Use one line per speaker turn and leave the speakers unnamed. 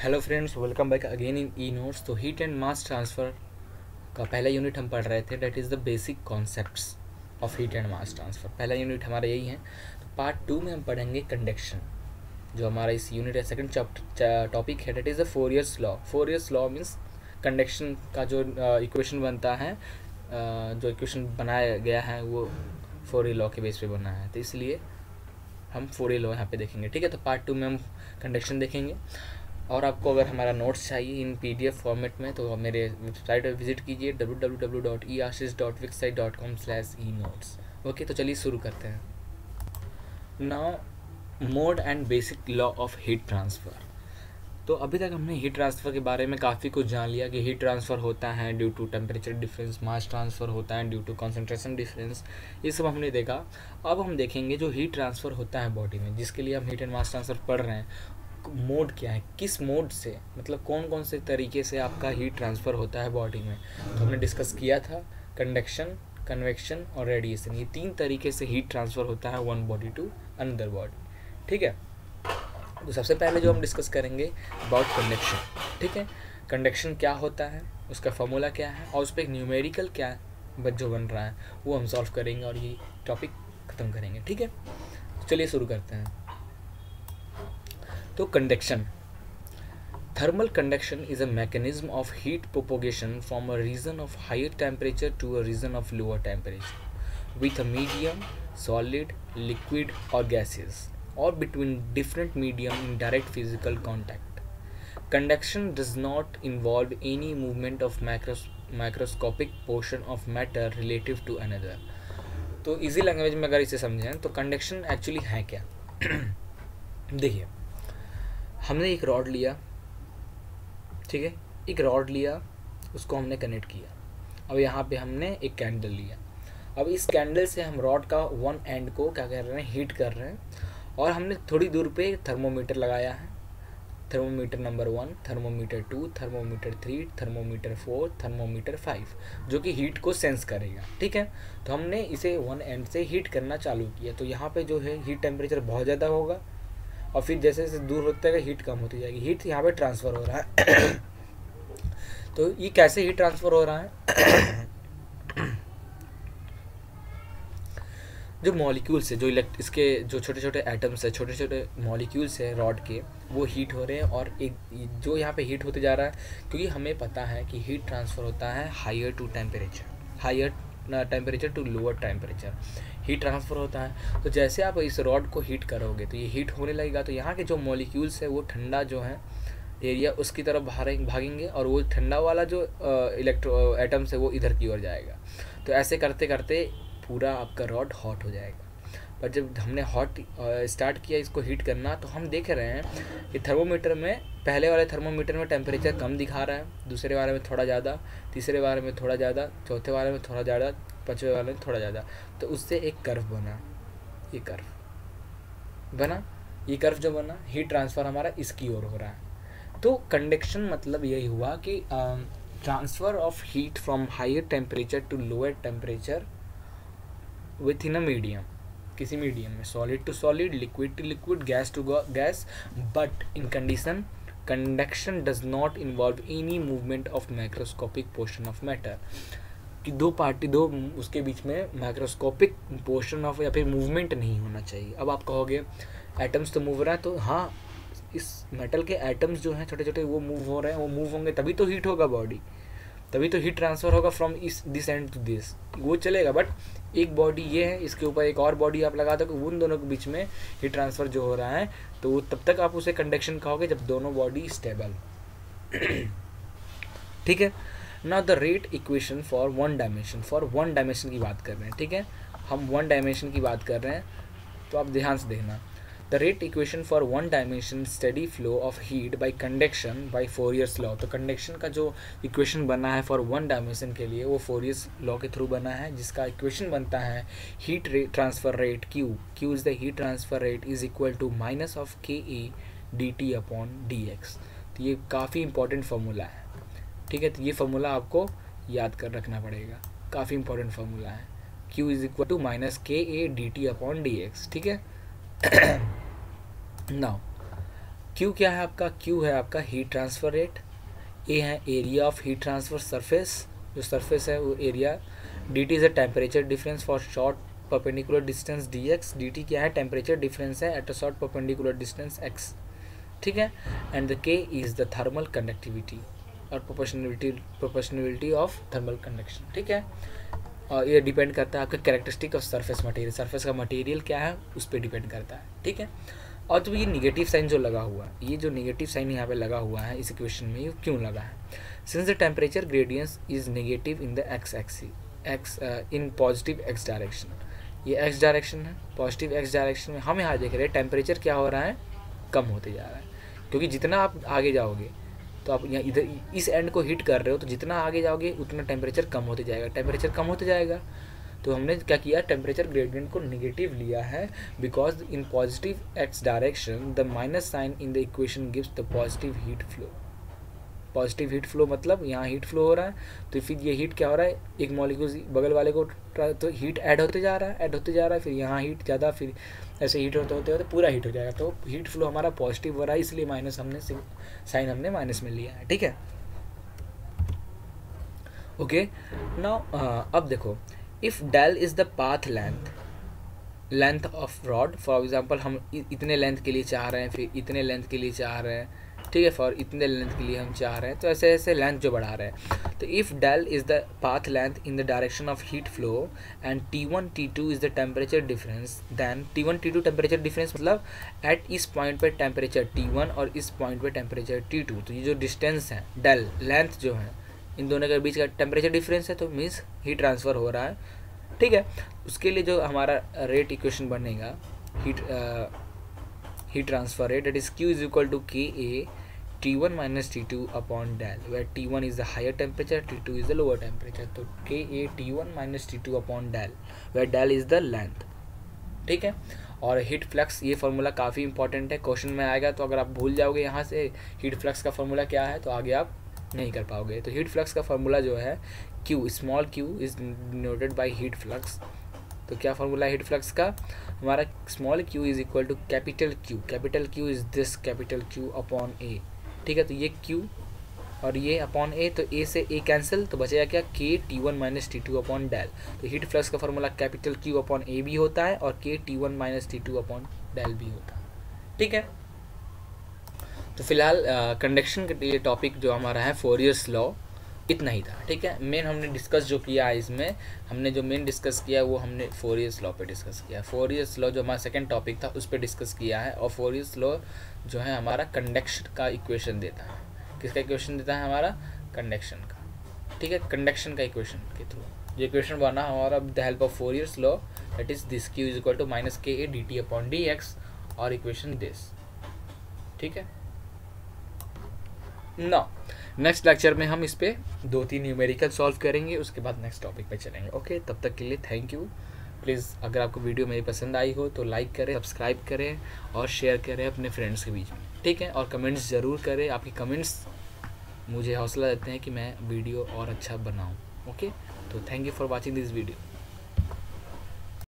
Hello friends, welcome back again in e notes. तो heat and mass transfer का पहला unit हम पढ़ रहे थे, date is the basic concepts of heat and mass transfer. पहला यूनिट हमारा यही है। तो पार्ट 2 में हम पढ़ेंगे कंडक्शन, जो हमारा इस यूनिट का सेकंड टॉपिक है। That is the Fourier's law. Fourier's law means conduction का जो इक्वेशन बनता है, जो इक्वेशन बनाया गया है वो फोरियर लॉ के बेस पे बना है। तो इसलिए हम फोरियर लॉ यहाँ पे देखेंगे। ठीक है, तो पार्ट 2 में हम कंडक्शन देखेंगे। और आपको अगर हमारा नोट्स चाहिए इन PDF फॉर्मेट में तो मेरे वेबसाइट पर विजिट कीजिए www.eashish.wixsite.com/e-notes। ओके, तो चलिए शुरू करते हैं। Now, mode and basic law of heat transfer. तो अभी तक हमने हीट ट्रांसफ़र के बारे में काफ़ी कुछ जान लिया कि हीट ट्रांसफ़र होता है due to temperature difference, mass transfer होता है ड्यू टू कॉन्सेंट्रेशन डिफरेंस, ये सब हमने देखा। अब हम देखेंगे जो हीट ट्रांसफ़र होता है बॉडी में, जिसके लिए हम हीट एंड मास ट्रांसफ़र पढ़ रहे हैं, मोड क्या है, किस मोड से, मतलब कौन कौन से तरीके से आपका हीट ट्रांसफ़र होता है बॉडी में। तो हमने डिस्कस किया था कंडक्शन, कन्वेक्शन और रेडिएशन, ये 3 तरीके से हीट ट्रांसफ़र होता है one body to another body. ठीक है, तो सबसे पहले जो हम डिस्कस करेंगे अबाउट कंडक्शन। ठीक है, कंडक्शन क्या होता है, उसका फॉर्मूला क्या है और उस पर एक न्यूमेरिकल क्या जो बन रहा है वो हम सॉल्व करेंगे और ये टॉपिक ख़त्म करेंगे। ठीक है, तो चलिए शुरू करते हैं। तो conduction, thermal conduction is a mechanism of heat propagation from a region of higher temperature to a region of lower temperature with a medium, solid, liquid or gases, or between different medium in direct physical contact. Conduction does not involve any movement of microscopic portion of matter relative to another. तो easy language में अगर इसे समझें तो conduction actually है क्या। देखिए, हमने एक रॉड लिया, ठीक है, एक रॉड लिया, उसको हमने कनेक्ट किया। अब यहाँ पे हमने एक कैंडल लिया। अब इस कैंडल से हम रॉड का वन एंड को क्या कर रहे हैं, हीट कर रहे हैं। और हमने थोड़ी दूर पे थर्मोमीटर लगाया है, thermometer number 1, thermometer 2, thermometer 3, thermometer 4, thermometer 5, जो कि हीट को सेंस करेगा। ठीक है, तो हमने इसे वन एंड से हीट करना चालू किया। तो यहाँ पे जो है हीट टेम्परेचर बहुत ज़्यादा होगा और फिर जैसे जैसे दूर होता है हीट कम होती जाएगी। हीट यहाँ पे ट्रांसफ़र हो रहा है। तो ये कैसे हीट ट्रांसफ़र हो रहा है, जो मॉलिक्यूल्स है, जो इसके जो छोटे छोटे एटम्स है, छोटे छोटे मॉलिक्यूल्स है रॉड के, वो हीट हो रहे हैं। और एक जो यहाँ पे हीट होते जा रहा है, क्योंकि हमें पता है कि हीट ट्रांसफ़र होता है higher temperature to lower temperature, heat transfer होता है। तो जैसे आप इस रॉड को हीट करोगे तो ये हीट होने लगेगा। तो यहाँ के जो मॉलिक्यूल्स है वो ठंडा जो है एरिया उसकी तरफ भागेंगे और वो ठंडा वाला जो एटम्स है वो इधर की ओर जाएगा। तो ऐसे करते करते पूरा आपका रॉड हॉट हो जाएगा। पर जब हमने हॉट स्टार्ट किया इसको हीट करना, तो हम देख रहे हैं कि थर्मोमीटर में, पहले वाले थर्मोमीटर में टेम्परेचर कम दिखा रहा है, दूसरे वाले में थोड़ा ज़्यादा, तीसरे वाले में थोड़ा ज़्यादा, चौथे वाले में थोड़ा ज़्यादा, पाँचवें वाले में थोड़ा ज़्यादा। तो उससे एक कर्व बना, ये कर्व बना, ये कर्व जो बना, हीट ट्रांसफ़र हमारा इसकी ओर हो रहा है। तो कंडक्शन मतलब यही हुआ कि transfer of heat from higher temperature to lower temperature within a medium, किसी मीडियम में, solid to solid, liquid to liquid, gas to gas, but in condition conduction does not involve any movement of microscopic portion of matter, कि दो उसके बीच में microscopic portion of या फिर movement नहीं होना चाहिए। अब आप कहोगे एटम्स तो मूव रहा है, तो हाँ, इस मेटल के एटम्स जो हैं छोटे छोटे वो मूव हो रहे हैं, वो मूव होंगे तभी तो हीट होगा बॉडी, तभी तो हीट ट्रांसफ़र होगा from this end to this, वो चलेगा। बट एक बॉडी ये है, इसके ऊपर एक और बॉडी आप लगा दो, उन दोनों के बीच में हीट ट्रांसफ़र जो हो रहा है, तो तब तक आप उसे कंडक्शन कहोगे जब दोनों बॉडी स्टेबल। ठीक है, now the rate equation for one dimension की बात कर रहे हैं। ठीक है, हम वन डायमेंशन की बात कर रहे हैं, तो आप ध्यान से देखना। The rate equation for one dimension steady flow of heat by conduction by Fourier's law. तो कंडक्शन का जो इक्वेशन बना है फॉर वन डायमेंशन के लिए, वो फोरियर्स लॉ के थ्रू बना है, जिसका इक्वेशन बनता है heat transfer rate Q is the heat transfer rate is equal to minus of KA dt upon dx। तो ये काफ़ी इंपॉर्टेंट फार्मूला है। ठीक है, तो ये फार्मूला आपको याद कर रखना पड़ेगा, काफ़ी इंपॉर्टेंट फार्मूला है। Q is equal to minus KA dt upon dx। ठीक है, नाउ क्यू क्या है आपका, क्यू है आपका हीट ट्रांसफ़र रेट, ए है area of heat transfer surface, जो सरफेस है वो area, D T is a temperature difference for short perpendicular distance D x, D T क्या है टेम्परेचर डिफरेंस है at a short perpendicular distance x, ठीक है। And the के is the thermal conductivity और प्रोपोर्शनलिटी ऑफ थर्मल कंडक्शन, ठीक है। और ये डिपेंड करता है आपका characteristic of surface material, surface का मटेरियल क्या है उस पर डिपेंड करता है, ठीक है। और तो ये निगेटिव साइन जो लगा हुआ है, ये जो निगेटिव साइन यहाँ पे लगा हुआ है इस इक्वेशन में, ये क्यों लगा है? Since the temperature gradients is negative in the x x in positive X direction, ये एक्स डायरेक्शन है, पॉजिटिव एक्स डायरेक्शन में हम यहाँ देख रहे हैं टेम्परेचर क्या हो रहा है, कम होते जा रहा है, क्योंकि जितना आप आगे जाओगे तो आप यहाँ इधर इस एंड को हिट कर रहे हो, तो जितना आगे जाओगे उतना टेम्परेचर कम होते जाएगा, टेम्परेचर कम होते जाएगा। तो हमने क्या किया, टेम्परेचर ग्रेडियंट को नेगेटिव लिया है, because in positive X direction the minus sign in the equation gives the positive heat flow. Positive heat flow मतलब यहाँ हीट फ्लो हो रहा है, तो फिर ये हीट क्या हो रहा है, एक मॉलिक्यूल बगल वाले को तो हीट ऐड होते जा रहा है, फिर यहाँ हीट ज़्यादा, फिर ऐसे हीट होते होते पूरा हीट हो जाएगा। तो हीट फ्लो हमारा पॉजिटिव हो रहा है, इसलिए माइनस हमने साइन हमने माइनस में लिया है, ठीक है। ओके नाउ अब देखो, if del is the path length of rod, for example हम इतने लेंथ के लिए चाह रहे हैं, फिर इतने लेंथ के लिए चाह रहे हैं, ठीक है, फॉर इतने लेंथ के लिए हम चाह रहे हैं, तो ऐसे ऐसे लेंथ जो बढ़ा रहे हैं। तो if del is the path length in the direction of heat flow and T1 T2 is the temperature difference, then T1 T2 temperature difference मतलब एट इस पॉइंट पे टेम्परेचर T1 और इस पॉइंट पे टेम्परेचर T2, तो ये जो डिस्टेंस है डेल लेंथ जो है इन दोनों के बीच का टेम्परेचर डिफरेंस है, तो मीन्स हीट ट्रांसफ़र हो रहा है, ठीक है। उसके लिए जो हमारा रेट इक्वेशन बनेगा heat transfer rate, that is Q is equal to K A T1 minus T2 upon del, where T1 is the higher temperature, T2 is the lower temperature, तो K A T1 minus T2 upon del, where del is the length, ठीक है। और heat flux, ये formula काफ़ी important है, question में आएगा, तो अगर आप भूल जाओगे यहाँ से हीट फ्लक्स का फार्मूला क्या है, तो आगे आप नहीं कर पाओगे। तो हीट फ्लक्स का फार्मूला जो है Q, small q is denoted by heat flux. तो क्या फार्मूला है हीट फ्लक्स का हमारा, small q is equal to capital Q is this capital Q upon a, ठीक है। तो ये Q और ये अपॉन a, तो a से a कैंसिल, तो बचेगा क्या k T1 minus T2 upon del. तो हीट फ्लक्स का formula capital Q upon a भी होता है और k T1 minus T2 upon del भी होता है, ठीक है। तो फिलहाल कंडक्शन के लिए टॉपिक जो हमारा है फोरियर्स लॉ इतना ही था, ठीक है। मेन हमने डिस्कस जो किया है, इसमें हमने जो मेन डिस्कस किया वो हमने फोरियर्स लॉ पे डिस्कस किया। फोरियर्स लॉ जो हमारा सेकंड टॉपिक था उस पर डिस्कस किया है, और फोरियर्स लॉ जो है हमारा कंडक्शन का इक्वेशन देता है। किसका इक्वेशन देता है हमारा, कंडक्शन का, ठीक है। कंडक्शन का इक्वेशन के थ्रू जो इक्वेशन बना हमारा with the help of Fourier's law, that is this Q is equal to minus K A D T upon D X, और इक्वेशन दिस, ठीक है ना। नेक्स्ट लेक्चर में हम इस पे 2-3 न्यूमेरिकल सॉल्व करेंगे, उसके बाद नेक्स्ट टॉपिक पे चलेंगे। ओके, तब तक के लिए थैंक यू। प्लीज़ अगर आपको वीडियो मेरी पसंद आई हो तो लाइक करें, सब्सक्राइब करें और शेयर करें अपने फ्रेंड्स के बीच में, ठीक है। और कमेंट्स ज़रूर करें, आपकी कमेंट्स मुझे हौसला देते हैं कि मैं वीडियो और अच्छा बनाऊँ। ओके, तो thank you for watching this video.